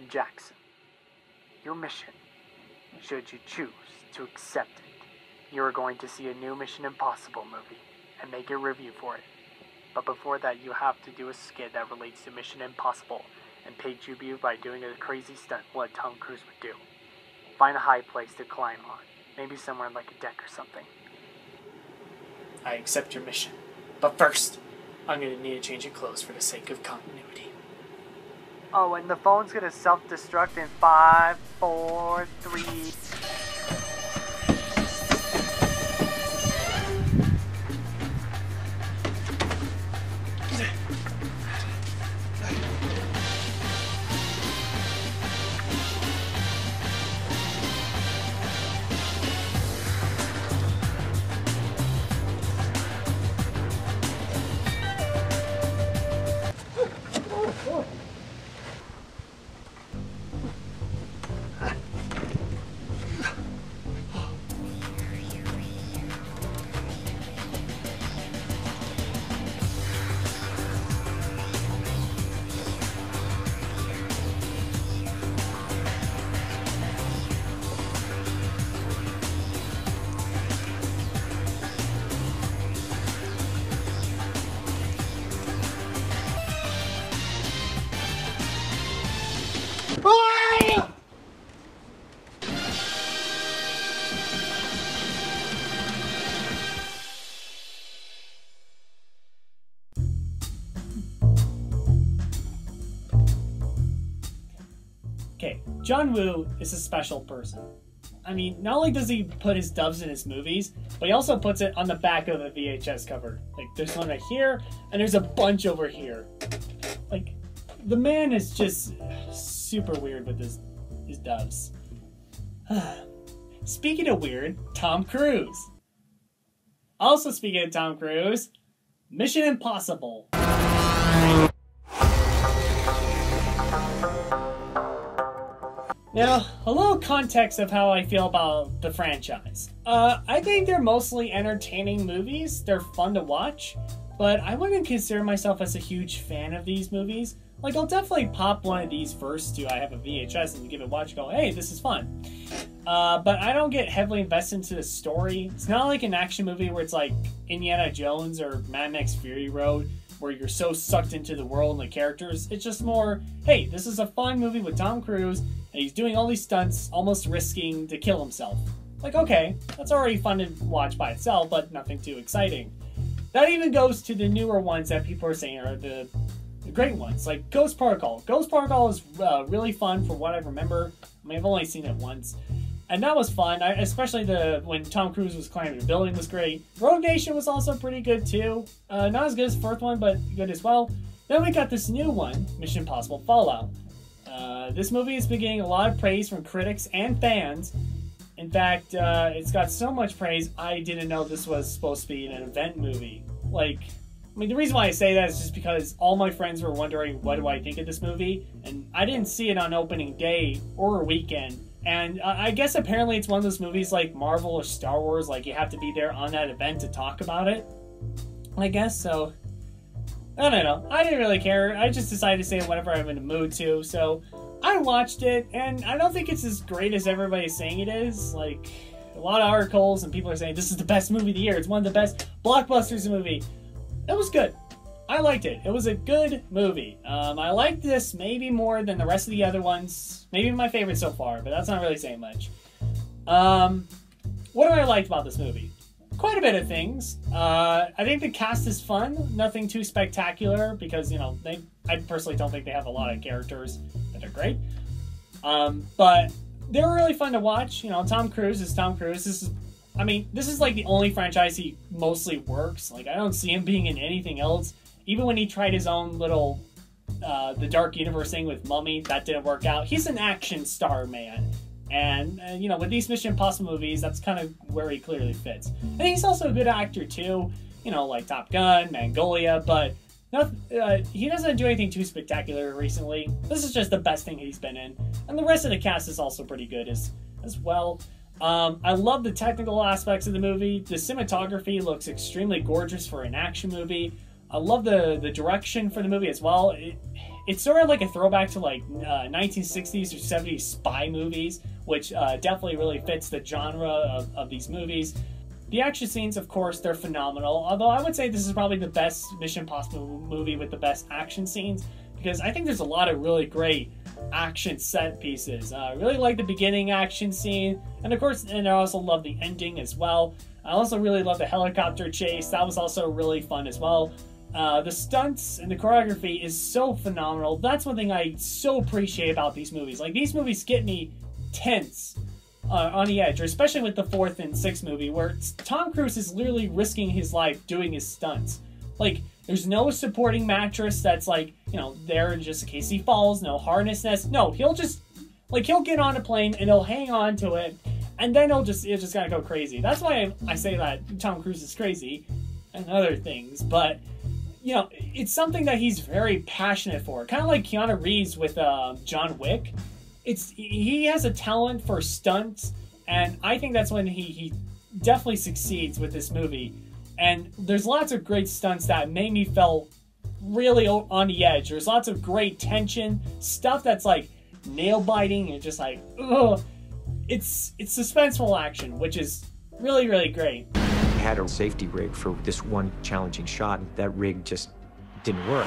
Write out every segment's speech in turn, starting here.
Jackson, your mission, should you choose to accept it, you are going to see a new Mission Impossible movie and make a review for it. But before that, you have to do a skit that relates to Mission Impossible and pay tribute by doing a crazy stunt what Tom Cruise would do. Find a high place to climb on, maybe somewhere like a deck or something. I accept your mission, but first, I'm going to need a change of clothes for the sake of continuity. Oh, and the phone's going to self-destruct in 5, 4, 3... Okay, John Woo is a special person. I mean, not only does he put his doves in his movies, but he also puts it on the back of the VHS cover. Like, there's one right here, and there's a bunch over here. Like, the man is just super weird with his doves. Speaking of weird, Tom Cruise. Also speaking of Tom Cruise, Mission Impossible. Now, a little context of how I feel about the franchise. I think they're mostly entertaining movies. They're fun to watch, but I wouldn't consider myself as a huge fan of these movies. Like, I'll definitely pop one of these first to I have a VHS and give it a watch and go, hey, this is fun. But I don't get heavily invested into the story. It's not like an action movie where it's like Indiana Jones or Mad Max Fury Road, where you're so sucked into the world and the characters. It's just more, hey, this is a fun movie with Tom Cruise, and he's doing all these stunts, almost risking to kill himself. Like, okay, that's already fun to watch by itself, but nothing too exciting. That even goes to the newer ones that people are saying are the great ones, like Ghost Protocol. Ghost Protocol is really fun from what I remember. I mean, I've only seen it once. And that was fun, especially when Tom Cruise was climbing the building was great. Rogue Nation was also pretty good too. Not as good as the first one, but good as well. Then we got this new one, Mission Impossible Fallout. This movie has been getting a lot of praise from critics and fans. In fact, it's got so much praise, I didn't know this was supposed to be an event movie. Like, I mean, the reason why I say that is just because all my friends were wondering, what do I think of this movie? And I didn't see it on opening day or weekend. And I guess apparently it's one of those movies like Marvel or Star Wars, like you have to be there on that event to talk about it, I guess. So, I don't know. I didn't really care. I just decided to say it whenever I'm in the mood to. So, I watched it, and I don't think it's as great as everybody's saying it is. Like, a lot of articles and people are saying this is the best movie of the year. It's one of the best blockbusters of the movie. It was good. I liked it. It was a good movie. I liked this maybe more than the rest of the other ones. Maybe my favorite so far, but that's not really saying much. What do I like about this movie? Quite a bit of things. I think the cast is fun. Nothing too spectacular because, you know, I personally don't think they have a lot of characters that are great. But they were really fun to watch. You know, Tom Cruise is Tom Cruise. This is like the only franchise he mostly works. Like, I don't see him being in anything else. Even when he tried his own little, the Dark Universe thing with Mummy, that didn't work out. He's an action star, man. And you know, with these Mission Impossible movies, that's kind of where he clearly fits. And he's also a good actor, too. You know, like Top Gun, Mongolia, but he doesn't do anything too spectacular recently. This is just the best thing he's been in. And the rest of the cast is also pretty good as well. I love the technical aspects of the movie. The cinematography looks extremely gorgeous for an action movie. I love the direction for the movie as well. It's sort of like a throwback to like 1960s or 70s spy movies, which definitely really fits the genre of these movies. The action scenes, of course, they're phenomenal. Although I would say this is probably the best Mission Impossible movie with the best action scenes, because I think there's a lot of really great action set pieces. I really like the beginning action scene, and of course, I also love the ending as well. I also really love the helicopter chase. That was also really fun as well. The stunts and the choreography is so phenomenal. That's one thing I so appreciate about these movies. Like, these movies get me tense. On the edge, or especially with the 4th and 6th movie, where Tom Cruise is literally risking his life doing his stunts. Like, there's no supporting mattress that's like, you know, there just in case he falls, no harness nest. No, he'll just, like, he'll get on a plane and he'll hang on to it, and then it's just gonna go crazy. That's why I say that Tom Cruise is crazy and other things, but, you know, it's something that he's very passionate for. Kind of like Keanu Reeves with John Wick. He has a talent for stunts, and I think that's when he definitely succeeds with this movie. And there's lots of great stunts that made me feel really on the edge. There's lots of great tension, stuff that's like nail biting and just like, ugh. It's suspenseful action, which is really, really great. We had a safety rig for this one challenging shot, and that rig just didn't work.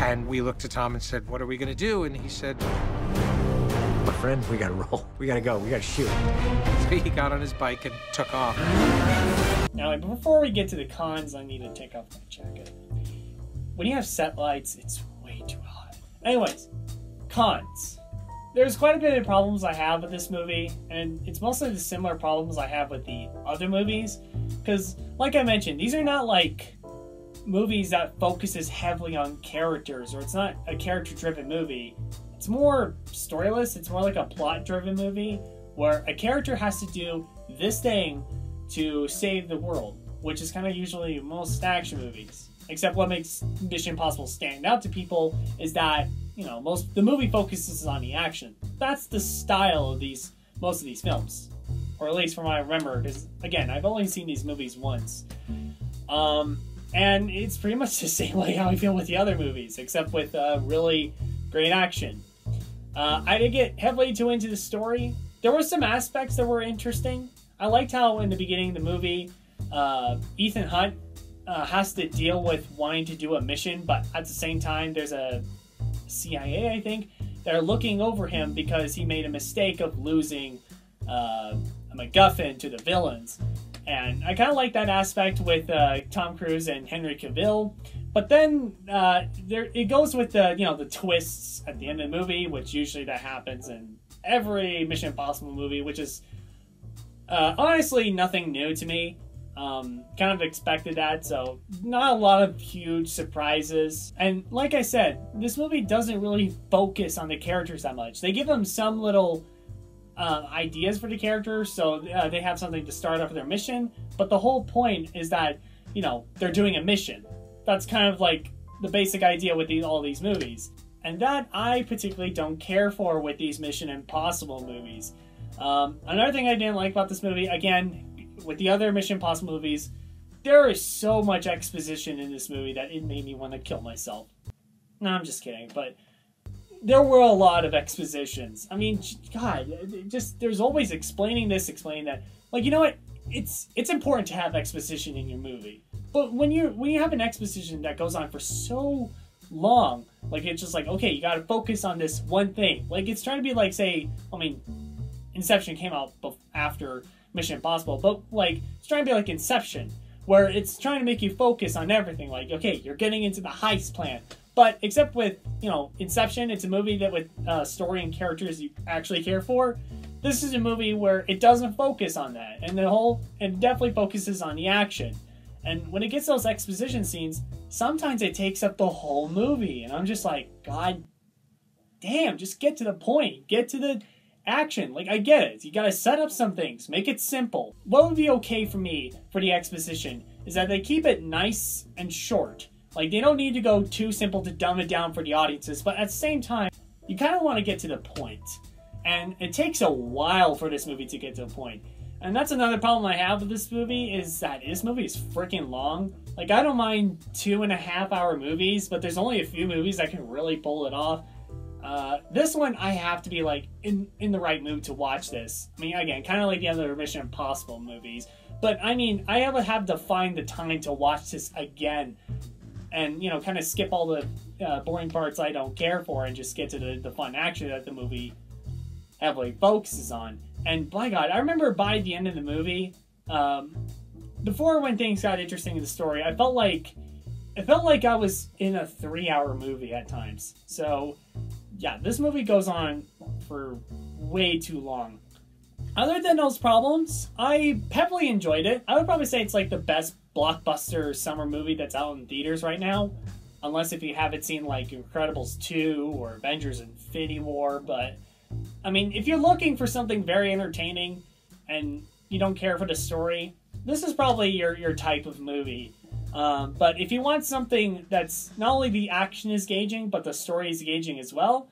And we looked at Tom and said, what are we going to do? And he said, my friend, we gotta roll. We gotta go. We gotta shoot. So he got on his bike and took off. Now, before we get to the cons, I need to take off my jacket. When you have set lights, it's way too hot. Anyways, cons. There's quite a bit of problems I have with this movie, and it's mostly the similar problems I have with the other movies. Because, like I mentioned, these are not like movies that focuses heavily on characters, or it's not a character-driven movie. It's more storyless. It's more like a plot-driven movie where a character has to do this thing to save the world, which is kind of usually most action movies. Except what makes Mission Impossible stand out to people is that, you know, the movie focuses on the action. That's the style of most of these films, or at least from what I remember. Because again, I've only seen these movies once. And it's pretty much the same way how I feel with the other movies, except with really great action. I didn't get heavily too into the story. There were some aspects that were interesting. I liked how in the beginning of the movie, Ethan Hunt has to deal with wanting to do a mission, but at the same time, there's a CIA, I think, that are looking over him because he made a mistake of losing a MacGuffin to the villains. And I kind of like that aspect with Tom Cruise and Henry Cavill. But then it goes with the twists at the end of the movie, which usually that happens in every Mission Impossible movie, which is honestly nothing new to me. Kind of expected that, so not a lot of huge surprises. And like I said, this movie doesn't really focus on the characters that much. They give them some little ideas for the characters, so they have something to start off their mission, but the whole point is that, you know, they're doing a mission. That's kind of like the basic idea with all these movies. And that I particularly don't care for with these Mission Impossible movies. Another thing I didn't like about this movie, again, with the other Mission Impossible movies, there is so much exposition in this movie that it made me want to kill myself. No, I'm just kidding, but there were a lot of expositions. I mean, God, there's always explaining this, explaining that. Like, you know what? It's important to have exposition in your movie, but when you have an exposition that goes on for so long, like, it's just like, okay, you got to focus on this one thing. Like, it's trying to be like, say, I mean, Inception came out after Mission Impossible, but like, it's trying to be like Inception, where it's trying to make you focus on everything. Like, okay, you're getting into the heist plan. But except with, you know, Inception, it's a movie that with story and characters you actually care for. This is a movie where it doesn't focus on that, and it definitely focuses on the action. And when it gets those exposition scenes, sometimes it takes up the whole movie, and I'm just like, God damn, just get to the point, get to the action. Like, I get it, you gotta set up some things, make it simple. What would be okay for me for the exposition is that they keep it nice and short. Like, they don't need to go too simple to dumb it down for the audiences, but at the same time, you kind of want to get to the point. And it takes a while for this movie to get to the point. And that's another problem I have with this movie, is that this movie is freaking long. Like, I don't mind 2.5-hour movies, but there's only a few movies that can really pull it off. This one, I have to be, like, in the right mood to watch this. I mean, again, kind of like the other Mission Impossible movies. But, I mean, I have to find the time to watch this again. And, you know, kind of skip all the boring parts I don't care for and just get to the fun action that the movie heavily focuses on. And by God, I remember by the end of the movie, before when things got interesting in the story, it felt like I was in a 3-hour movie at times. So, yeah, this movie goes on for way too long. Other than those problems, I heavily enjoyed it. I would probably say it's like the best blockbuster summer movie that's out in theaters right now. Unless if you haven't seen like Incredibles 2 or Avengers Infinity War. But, I mean, if you're looking for something very entertaining and you don't care for the story, this is probably your type of movie. But if you want something that's not only the action is gauging, but the story is gauging as well,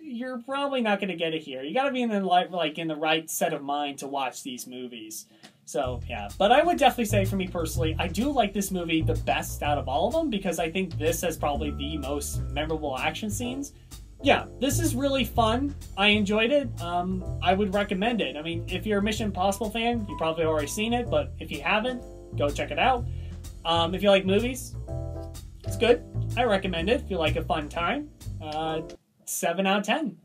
you're probably not going to get it here. You got to be in the right set of mind to watch these movies. So, yeah. But I would definitely say, for me personally, I do like this movie the best out of all of them, because I think this has probably the most memorable action scenes. Yeah, this is really fun. I enjoyed it. I would recommend it. I mean, if you're a Mission Impossible fan, you've probably already seen it, but if you haven't, go check it out. If you like movies, it's good. I recommend it if you like a fun time. 7 out of 10.